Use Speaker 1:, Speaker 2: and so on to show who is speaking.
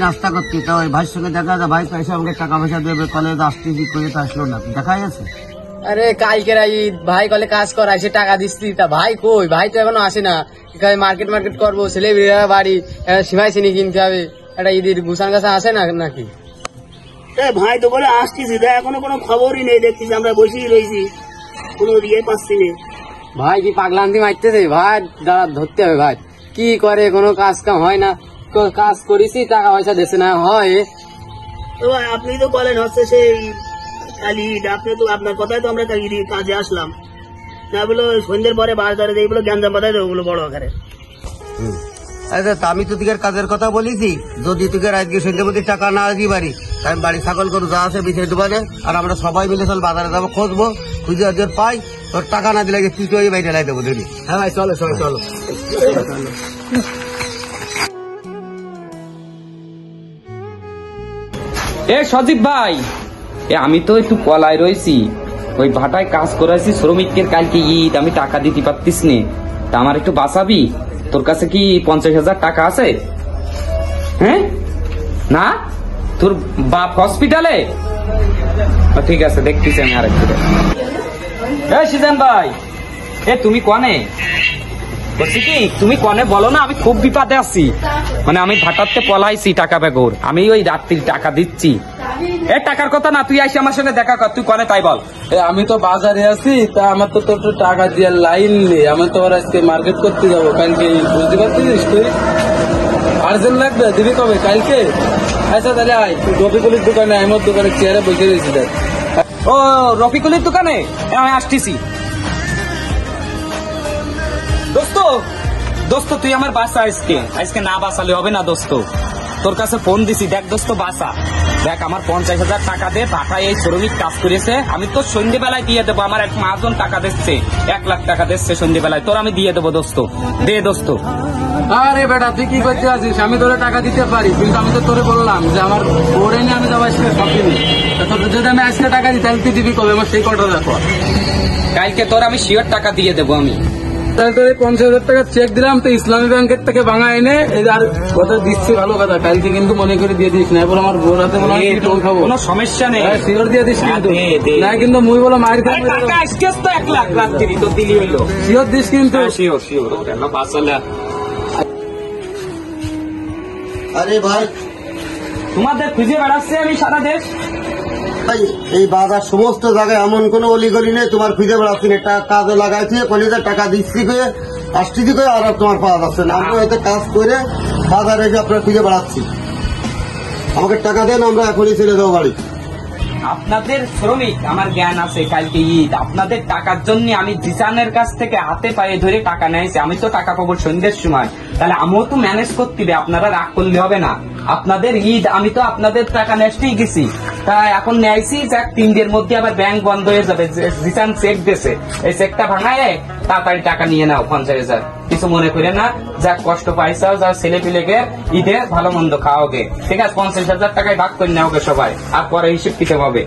Speaker 1: নাস্তা করতে, তো ওই ভাইয়ের সঙ্গে দেখা যায়, ভাই তো এসে আমাকে টাকা পয়সা দেবে, কলেজ আসতেছি করে তো আসলো না, দেখা গেছে।
Speaker 2: আরে কালকের ঈদ, ভাই কলে কাজ করাই, সে টাকা দিচ্ছি, তা ভাই কই? ভাই তো এখনো আসে না। মার্কেট করবো, ছেলে বাড়ি সীমাই চিনি কিনতে হবে, একটা ঈদের গুছান গাছা আসে না নাকি?
Speaker 3: ভাই তো বলে আসতেছি, এখনো কোনো খবরই নেই, দেখতেছি আমরা বসেই রয়েছি, কোনো ইয়ে পাচ্ছি না।
Speaker 2: ভাই কি পাগলান্তি মারতেছে? ভাই দাঁড়া, ধরতে হবে। ভাই কি করে, কোনো কাজ কাম হয় না, কাজ করেছি টাকা পয়সা দিচ্ছে না হয়।
Speaker 3: তো ভাই আপনি তো বলেন হচ্ছে সেই কালি ঈদ, আপনি তো আপনার কথাই তো আমরা কাজে আসলাম না, বলো সন্ধ্যের পরে বাজারে দেয়, বলো গ্যাঞ্জাম বাজারে দেবো, বলো বড় আকারে।
Speaker 1: আচ্ছা, তা আমি তো তোকে কাজের কথা বলেছি, যদি তোকে আজকে সন্ধ্যে মধ্যে টাকা না দিই বাড়ি, আমি বাড়ি ছাগল করে যা আছে বিছিয়ে দেবো, আর আমরা সবাই মিলে চল বাজারে যাবো, খুঁজবো, খুঁজে আজকে পাই, তোর টাকা না দিলে তুই তো ওই বাইরে লাই দেবো দিদি।
Speaker 2: হ্যাঁ ভাই, চলো চলো চলো।
Speaker 4: এ সজীব ভাই, আমি তো একটু কলায় রয়েছি, ওই ভাটায় কাজ করেছি, শ্রমিকের কালকে ঈদ, আমি টাকা দিতে পারতিস নে, তা আমার একটু বাঁচাবি? তোর কাছে কি 50,000 টাকা আছে? হ্যাঁ না, তোর বাপ হসপিটালে? ঠিক আছে, দেখতেছি আমি আরেকটু। সিজান ভাই, তুমি কনে? বলছি কি, তুমি কনে বলো না, আমি খুব বিপদে আছি, মানে আমি ভাটাতে পলাইছি টাকা বেগর, আমি ওই রাত্রির টাকা দিচ্ছি। টাকার কথা না, তুই আসি আমার সঙ্গে দেখা কর, তুই কনে তাই বল।
Speaker 5: আমি তো বাজারে আছি, তা আমার তো তোর টাকা দিয়ে লাইন নেই, আমি তো আজকে মার্কেট করতে যাবো কালকে, বুঝতে পারছিস? তুই আর্জেন্ট লাগবে, দিবি কবে? কালকে? আচ্ছা তাহলে আয়, তুই রফিকুলের দোকানে, আমার দোকানে চেয়ারে বসে রয়েছি। দেখ,
Speaker 4: ও রফিকুলের দোকানে আমি আসতেছি। দোস্ত দোস্ত, তুই আমার বাসা, আজকে না বাঁচালে হবে না দোস্ত, তোর কাছে ফোন দিছি, দেখ দোস্ত বাসা, দেখ আমার 50,000 টাকা দে, ভাটায় এই শ্রমিক কাজ করেছে, আমি তো সন্ধ্যেবেলায় দিয়ে দেবো, আমার এক মাজন টাকা দিচ্ছে, 1 লাখ টাকা দিচ্ছে সন্ধ্যেবেলায়, তোর আমি দিয়ে দেবো দোস্ত, দে দোস্ত।
Speaker 5: আরে বেটা, তুই কি করতে আছিস? আমি তোরে টাকা দিতে পারি, কিন্তু আমি তো তোরে বললাম যে আমার ওরে নিয়ে আমি যাবো আজকে শপিং, যদি আমি আজকে টাকা দিই তাহলে তুই দিবি কবে? আমার সেই কটা দেখো,
Speaker 4: কালকে তোর আমি শিওর টাকা দিয়ে দেবো আমি।
Speaker 5: তাহলে তোর 50,000 টাকা চেক দিলাম, তো ইসলামী ব্যাংকের থেকে ভাঙা এনে, আর কথা দিচ্ছি, ভালো কথা, কালকে কিন্তু মনে করে দিয়ে দিস না, এবার আমার বোর হাতে মনে হয় খাবো,
Speaker 4: কোনো সমস্যা নেই,
Speaker 5: শিওর দিয়ে দিস কিন্তু না, কিন্তু মুই বলো মায়ের
Speaker 4: তো 1 লাখ রাত্রি তো দিলি হইলো,
Speaker 5: শিওর দিস কিন্তু।
Speaker 4: Sure sure.
Speaker 1: আরে ভাই,
Speaker 4: তোমাদের খুঁজে বেড়াচ্ছি আমি সারা দেশ,
Speaker 1: ভাই এই বাজার সমস্ত জায়গায় এমন কোনো অলিগলি নেই তোমার খুঁজে বেড়াচ্ছি না, কাজে লাগাইছি, কলেজে টাকা দিচ্ছি করে আসতেছি করে, আর তোমার পাওয়া যাচ্ছে না, আমরা হয়তো কাজ করে বাজারে এসে আপনার খুঁজে বেড়াচ্ছি, আমাকে টাকা দেন, আমরা এখনই ছেড়ে দেবো বাড়ি।
Speaker 4: আপনাদের শ্রমিক, আমার জ্ঞান আছে, কালকে ঈদ, আপনাদের টাকার জন্য আমি জিসানের কাছ থেকে হাতে পায়ে ধরে টাকা নিয়েছি, আমি তো টাকা পাবো সন্ধ্যের সময়, তাহলে আমিও তো ম্যানেজ করতে হবে, আপনারা রাগ করলে হবে না, আপনাদের ঈদ, আমি তো আপনাদের টাকা নেস্টেই গেছি, তাই এখন নেয়ছি, যাক 3 দিনের মধ্যে আবার ব্যাংক বন্ধ হয়ে যাবে, জিসান চেক দিয়েছে, এই চেকটা ভাঙায় তাড়াতাড়ি টাকা নিয়ে নাও 50,000, কিছু মনে করে না, যা কষ্ট পাইছাও, যা ছেলে পিলেকে ঈদে ভালো মন্দ খাওয়াবে, ঠিক আছে? 50,000 টাকায় ভাগ করে নেওয়া সবাই, আর পরে হিসেব দিতে হবে।